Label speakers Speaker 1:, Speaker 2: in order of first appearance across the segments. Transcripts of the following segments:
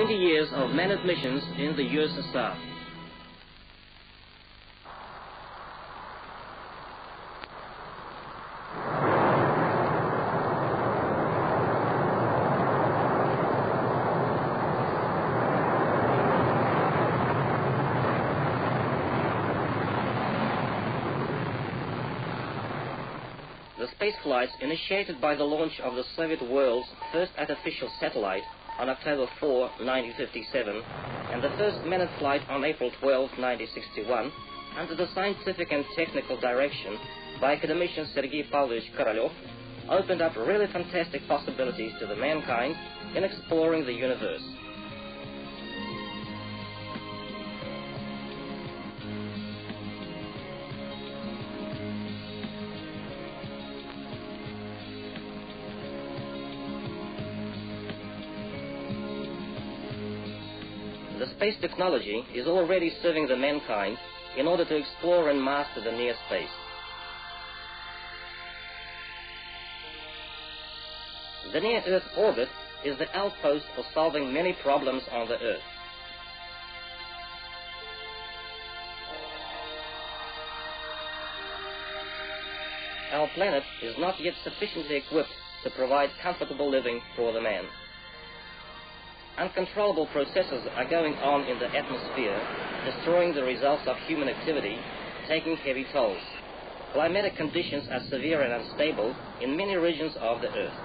Speaker 1: 20 years of manned missions in the USSR. The space flights initiated by the launch of the Soviet world's first artificial satellite on October 4, 1957, and the first manned flight on April 12, 1961, under the scientific and technical direction by academician Sergei Pavlovich Korolev, opened up really fantastic possibilities to the mankind in exploring the universe. The space technology is already serving the mankind in order to explore and master the near space. The near-Earth orbit is the outpost for solving many problems on the Earth. Our planet is not yet sufficiently equipped to provide comfortable living for the man. Uncontrollable processes are going on in the atmosphere, destroying the results of human activity, taking heavy tolls. Climatic conditions are severe and unstable in many regions of the Earth.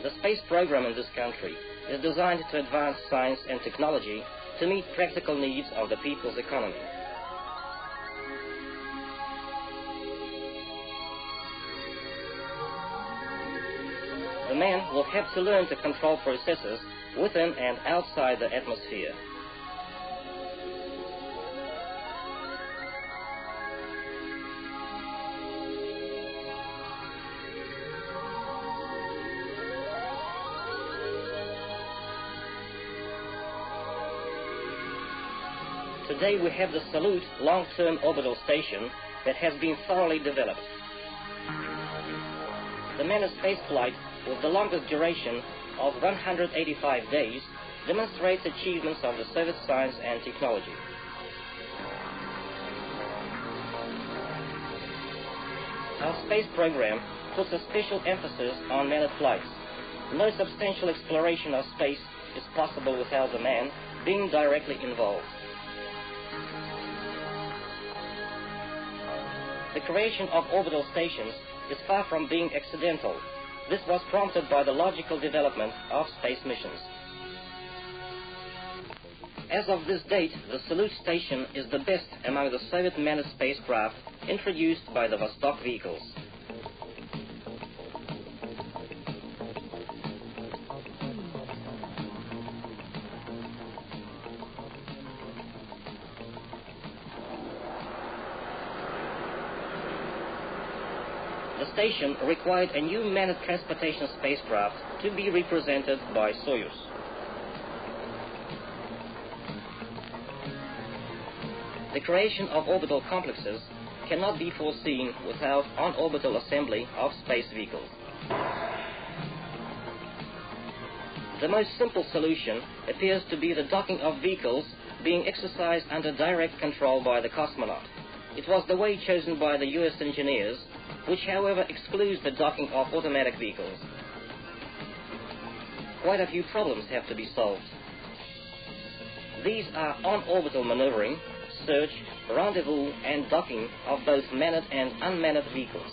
Speaker 1: The space program in this country is designed to advance science and technology to meet practical needs of the people's economy. The man will have to learn to control processes within and outside the atmosphere. Today we have the Salute long-term orbital station that has been thoroughly developed. The manned space flight with the longest duration of 185 days demonstrates achievements of the Soviet science and technology. Our space program puts a special emphasis on manned flights. No substantial exploration of space is possible without the man being directly involved. The creation of orbital stations is far from being accidental. This was prompted by the logical development of space missions. As of this date, the Salute station is the best among the Soviet manned spacecraft introduced by the Vostok vehicles. The station required a new manned transportation spacecraft to be represented by Soyuz. The creation of orbital complexes cannot be foreseen without on-orbital assembly of space vehicles. The most simple solution appears to be the docking of vehicles being exercised under direct control by the cosmonaut. It was the way chosen by the US engineers, which however excludes the docking of automatic vehicles. Quite a few problems have to be solved. These are on-orbital maneuvering, search, rendezvous and docking of both manned and unmanned vehicles.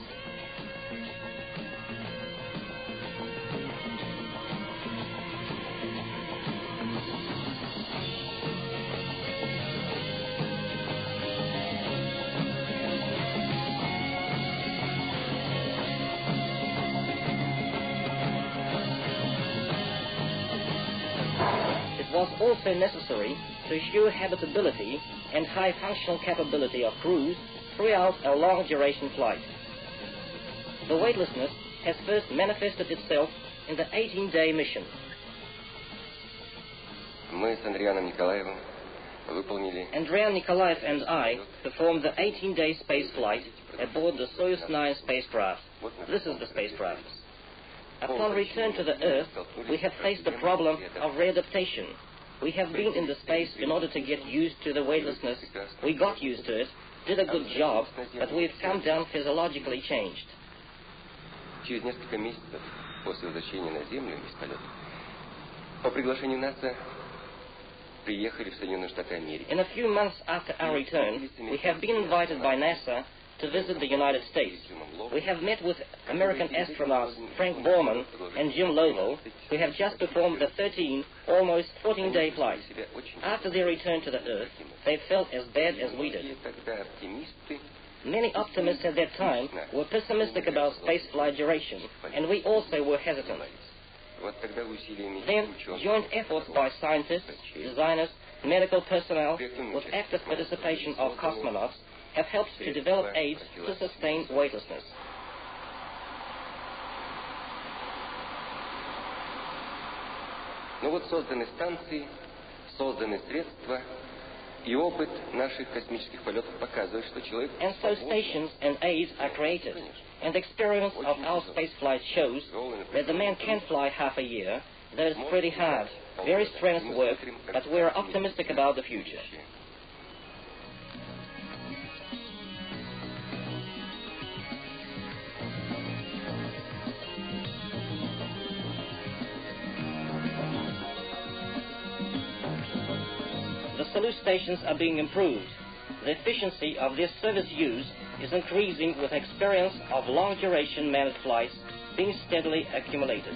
Speaker 1: It was also necessary to assure habitability and high functional capability of crews throughout a long-duration flight. The weightlessness has first manifested itself in the 18-day mission.
Speaker 2: Andrian
Speaker 1: Nikolaev and I performed the 18-day space flight aboard the Soyuz 9 spacecraft. This is the spacecraft. Upon return to the Earth, we have faced the problem of readaptation. We have been in the space in order to get used to the weightlessness. We got used to it, did a good job, but we've come down physiologically changed.
Speaker 2: Через несколько месяцев после возвращения на Землю из полета, по приглашению НАСА, приехали в Соединенные Штаты Америки.
Speaker 1: In a few months after our return, we have been invited by NASA to visit the United States. We have met with American astronauts Frank Borman and Jim Lovell, who have just performed the 13, almost 14-day flight. After their return to the Earth, they felt as bad as we did. Many optimists at that time were pessimistic about spaceflight duration, and we also were hesitant. Then, joint efforts by scientists, designers, medical personnel, with active participation of cosmonauts, have helped to develop aids to sustain weightlessness.
Speaker 2: Но вот созданы станции, созданы средства, и опыт наших космических полетов показывает, что человек...
Speaker 1: And so stations and aids are created, and the experience of our spaceflight shows that the man can fly half a year, though it's pretty hard, very strenuous work, but we're optimistic about the future. The salute stations are being improved. The efficiency of their service use is increasing with experience of long-duration manned flights being steadily accumulated.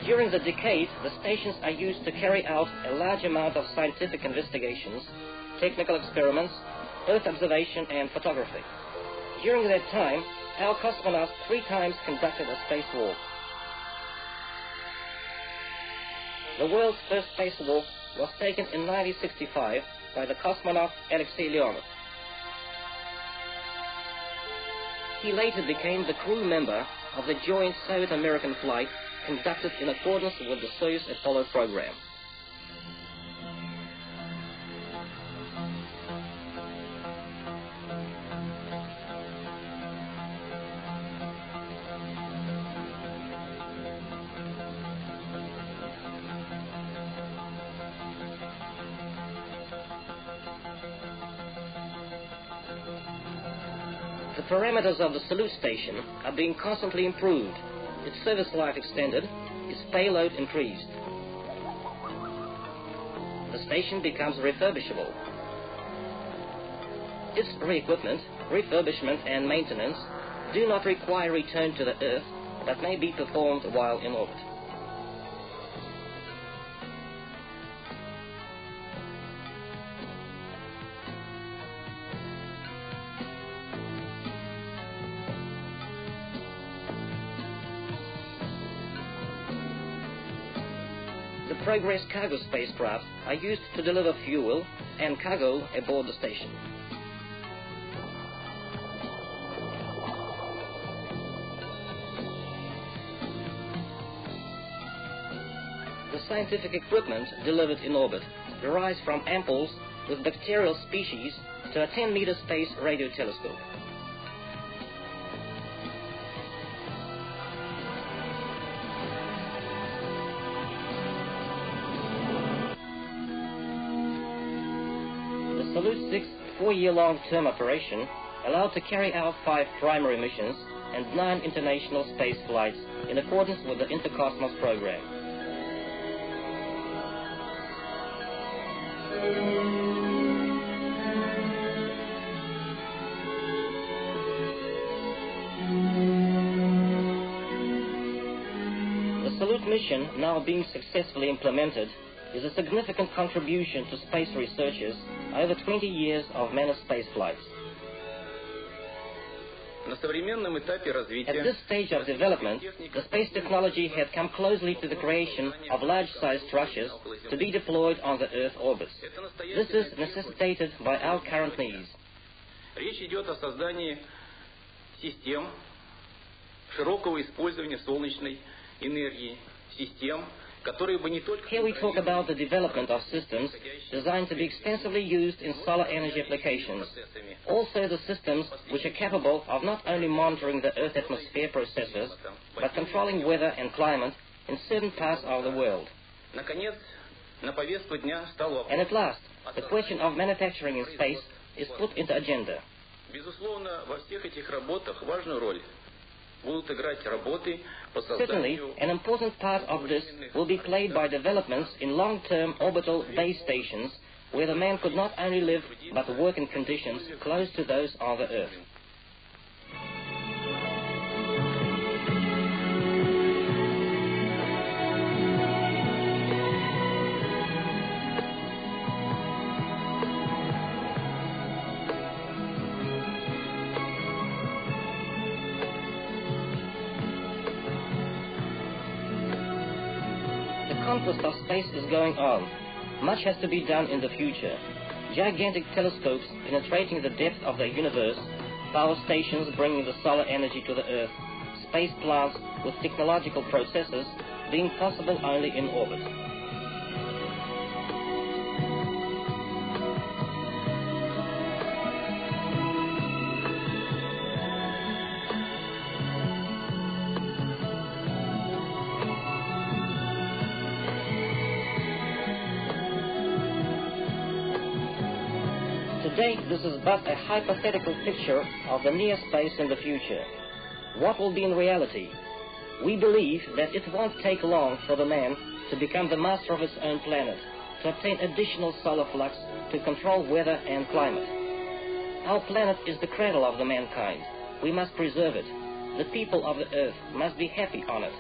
Speaker 1: During the decade, the stations are used to carry out a large amount of scientific investigations, technical experiments, Earth observation, and photography. During that time, our cosmonauts 3 times conducted a spacewalk. The world's first spacewalk was taken in 1965 by the cosmonaut Alexei Leonov. He later became the crew member of the joint Soviet-American flight conducted in accordance with the Soyuz Apollo program. The parameters of the salute station are being constantly improved, its service life extended, its payload increased. The station becomes refurbishable. Its re-equipment, refurbishment and maintenance do not require return to the Earth, but may be performed while in orbit. The Progress cargo spacecraft are used to deliver fuel and cargo aboard the station. The scientific equipment delivered in orbit varies from ampoules with bacterial species to a 10-meter space radio telescope. The Salute 6 4-year-long term operation allowed to carry out 5 primary missions and 9 international space flights in accordance with the Intercosmos program. The Salute mission, now being successfully implemented, is a significant contribution to space researchers over 20 years of manned space flights. At this stage of development, the space technology had come closely to the creation of large-sized structures to be deployed on the Earth orbits. This is necessitated by our current needs.
Speaker 3: Речь идет о создании систем широкого использования солнечной энергии, систем которые бы не только...
Speaker 1: Here we talk about the development of systems designed to be extensively used in solar energy applications. Also the systems which are capable of not only monitoring the Earth's atmosphere processes, but controlling weather and climate in certain parts of the world.
Speaker 3: Наконец, на повестку дня стал вопрос.
Speaker 1: And at last, the question of manufacturing in space is put into agenda.
Speaker 3: Безусловно, во всех этих работах важную роль будут играть работы по
Speaker 1: Certainly,
Speaker 3: созданию...
Speaker 1: an important part of this will be played by developments in long-term orbital base stations where the man could not only live but work in conditions close to those of the Earth. The conquest of space is going on. Much has to be done in the future. Gigantic telescopes penetrating the depth of the universe, power stations bringing the solar energy to the Earth, space plants with technological processes being possible only in orbit. Today, this is but a hypothetical picture of the near space in the future. What will be in reality? We believe that it won't take long for the man to become the master of his own planet, to obtain additional solar flux, to control weather and climate. Our planet is the cradle of the mankind. We must preserve it. The people of the Earth must be happy on it.